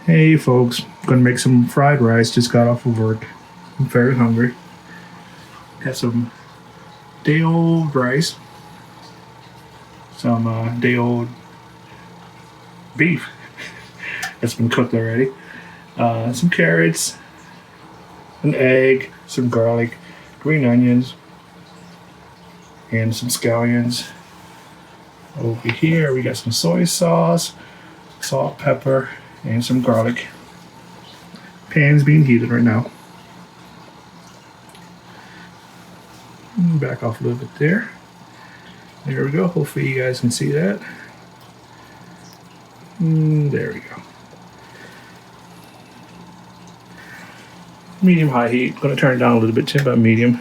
Hey folks, gonna make some fried rice. Just got off of work. I'm very hungry. Got some day old rice, some day old beef that's been cooked already, some carrots, an egg, some garlic, green onions, and some scallions. Over here, we got some soy sauce, salt, pepper, and some garlic. Pan's being heated right now. Back off a little bit there. There we go. Hopefully you guys can see that. There we go. Medium high heat. Going to turn it down a little bit to about medium.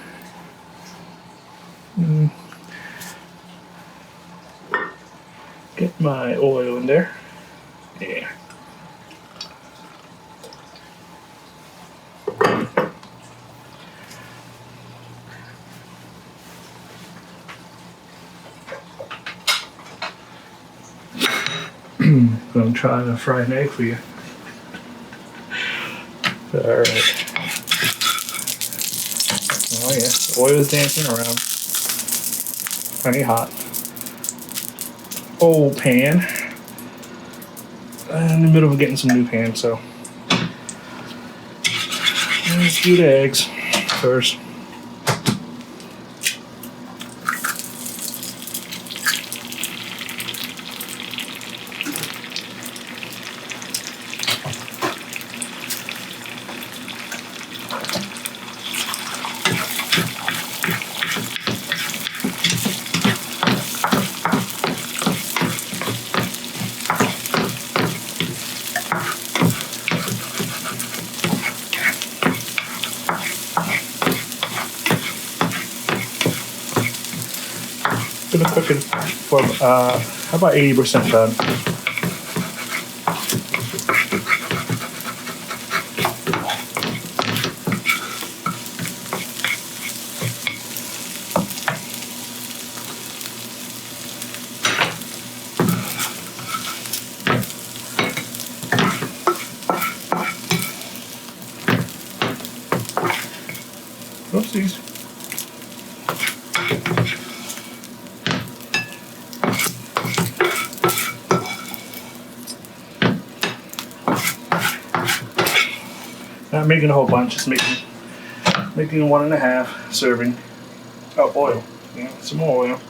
Get my oil in there. Yeah. Gonna try to fry an egg for you. Alright. Oh yeah, the oil is dancing around. Plenty hot. Old pan. In the middle of getting some new pan, so let's do the eggs first. Gonna cook it for about 80% done. Oopsies. Not making a whole bunch, just making 1.5 serving of oil. Yeah, some more oil.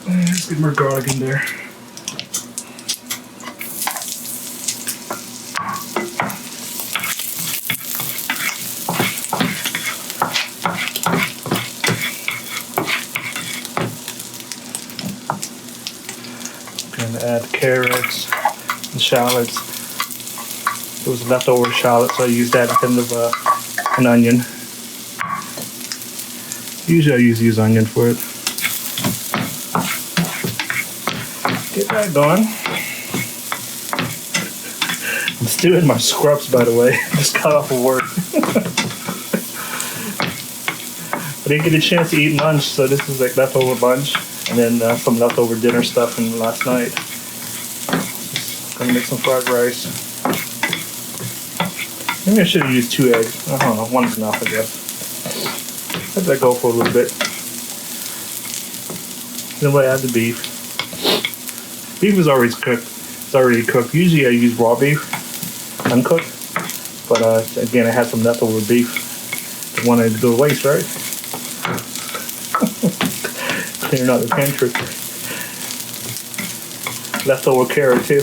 Let's get more garlic in there. Add carrots and shallots. It was leftover shallots, so I used that instead of an onion. Usually I use onion for it. Get that going. I'm still in my scrubs, by the way. Just got off of work. I didn't get a chance to eat lunch, so this is like leftover lunch. And then some leftover dinner stuff from last night. Gonna make some fried rice. Maybe I should have used 2 eggs. I don't know, one's enough, I guess. Let that go for a little bit. Then we'll add the beef. Beef is already cooked. It's already cooked. Usually I use raw beef, uncooked. But again, I had some leftover beef. Don't want it to go to waste, right? Clearing out the pantry. Leftover carrot too.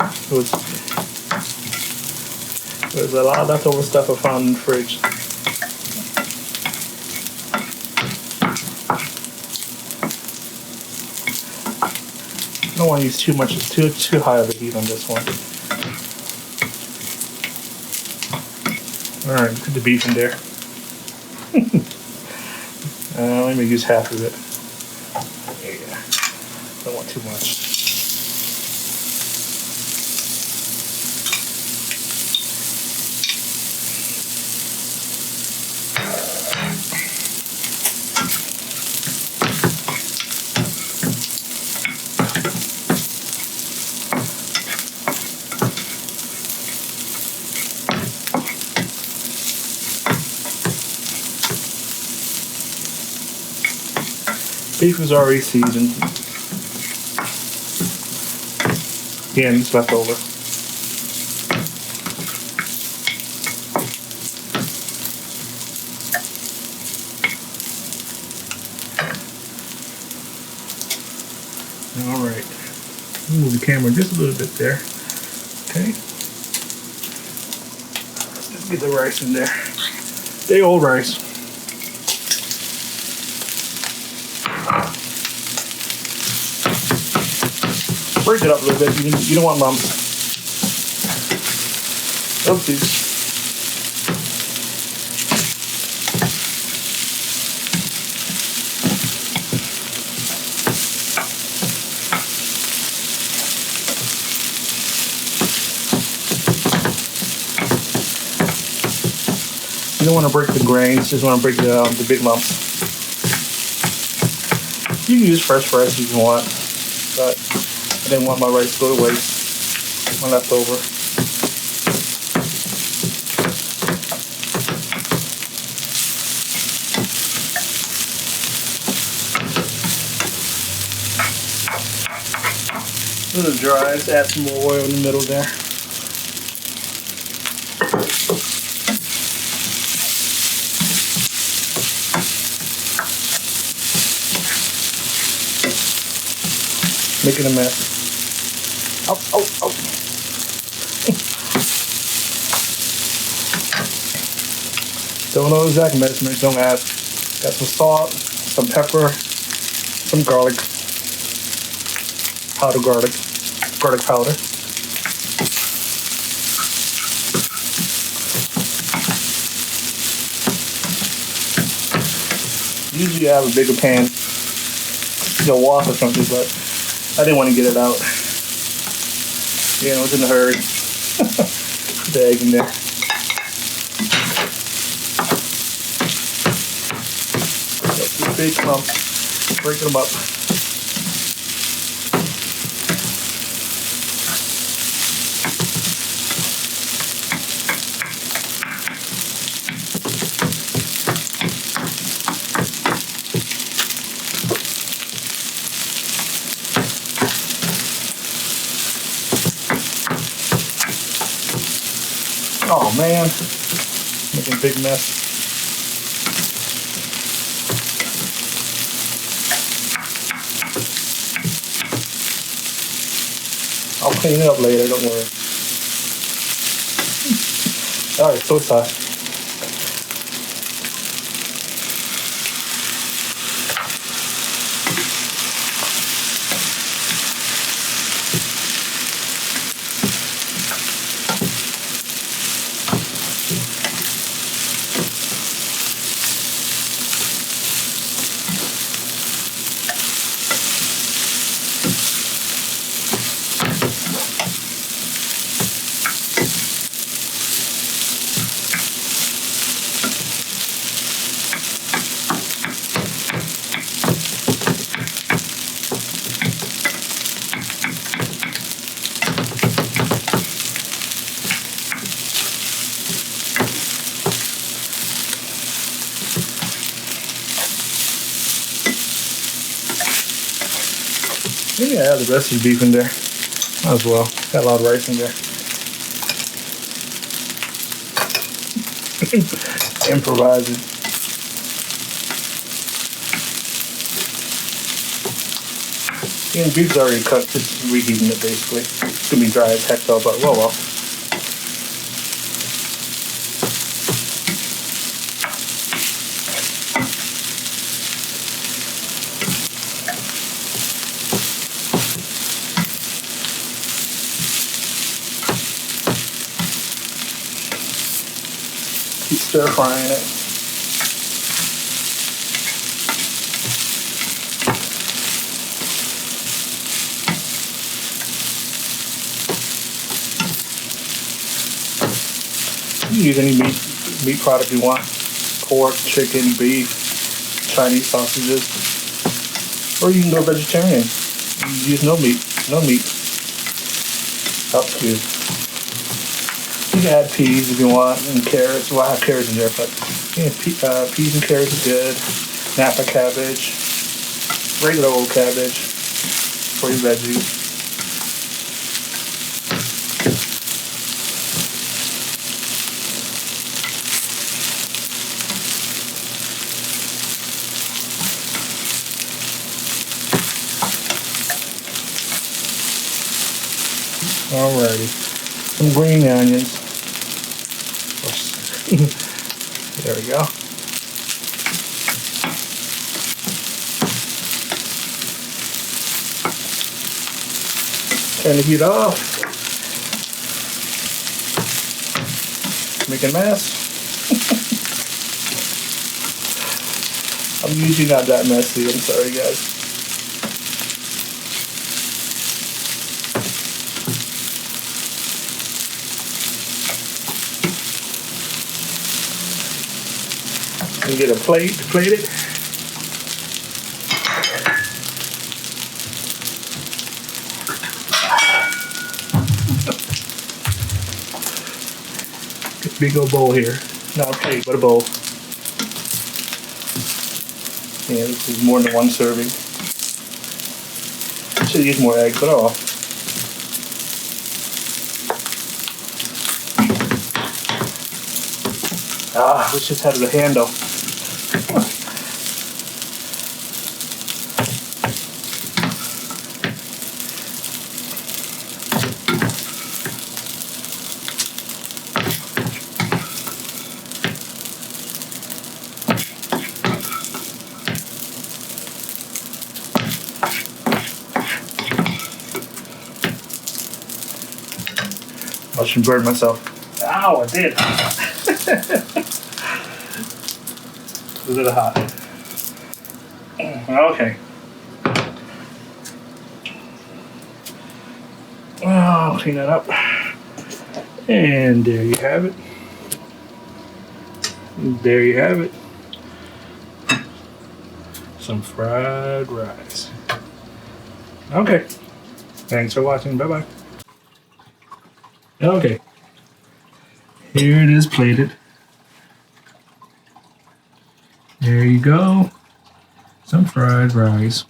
There's a lot of leftover stuff I found in the fridge. I don't want to use too much. It's too high of a heat on this one. All right, put the beef in there. Let me use half of it. Yeah, don't want too much. Beef was already seasoned. Again, it's left over. All right. Move the camera just a little bit there. Okay. Let's get the rice in there. Day old rice. Break it up a little bit. You don't want lumps. Oopsies. You don't want to break the grains, just want to break the big lumps. You can use fresh rice if you want, but I didn't want my rice to go to waste. My leftover. A little dry, just add some more oil in the middle there. Making a mess. Oh, oh, oh. Don't know exact measurements, don't ask. Got some salt, some pepper, some garlic. Powdered garlic. Garlic powder. Usually I have a bigger pan, wash or something, but I didn't want to get it out. Yeah, I was in a hurry. Put the egg in there. Got these big clumps. Break them up. Oh man, making a big mess. I'll clean it up later, don't worry. Alright, so sorry. Maybe I have the rest of the beef in there as well. Got a lot of rice in there. Improvising. Yeah, beef's already cooked, just reheating it basically. It's gonna be dry as heck though, but well. Keep stir frying it. You can use any meat product you want. Pork, chicken, beef, Chinese sausages. Or you can go vegetarian. You use no meat. Up to you. You can add peas if you want, and carrots. Well, I have carrots in there, but yeah, peas and carrots are good. Napa cabbage. regular old cabbage, 3 veggies. Alrighty, some green onions. There we go. Turn the heat off. Make a mess. I'm usually not that messy. I'm sorry, guys. And get a plate to plate it. Get a big old bowl here. Not a plate, but a bowl. Yeah, this is more than 1 serving. Should use more eggs, but oh well. Ah, wish this had a handle. I should burn myself. Ow, I did. A little hot. Okay. I'll clean that up. And there you have it. There you have it. Some fried rice. Okay. Thanks for watching. Bye-bye. Okay. Here it is plated. There you go. Some fried rice.